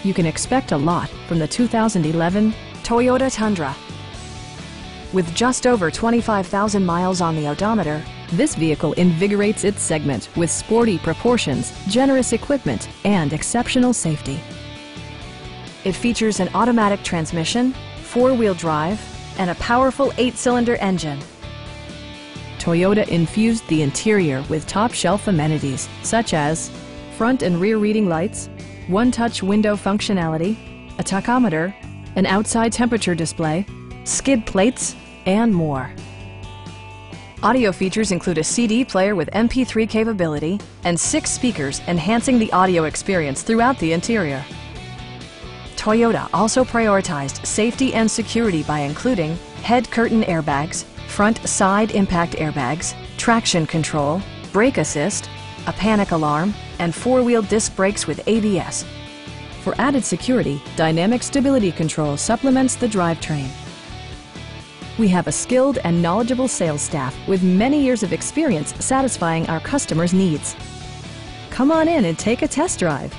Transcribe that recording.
You can expect a lot from the 2011 Toyota Tundra. With just over 25,000 miles on the odometer, this vehicle invigorates its segment with sporty proportions, generous equipment, and exceptional safety. It features an automatic transmission, four-wheel drive, and a powerful 8-cylinder engine. Toyota infused the interior with top-shelf amenities such as front and rear reading lights, one-touch window functionality, a tachometer, an outside temperature display, skid plates, and more. Audio features include a CD player with MP3 capability and 6 speakers enhancing the audio experience throughout the interior. Toyota also prioritized safety and security by including head curtain airbags, front side impact airbags, traction control, brake assist, a panic alarm, and 4-wheel disc brakes with ABS. For added security, dynamic stability control supplements the drivetrain. We have a skilled and knowledgeable sales staff with many years of experience satisfying our customers' needs. Come on in and take a test drive.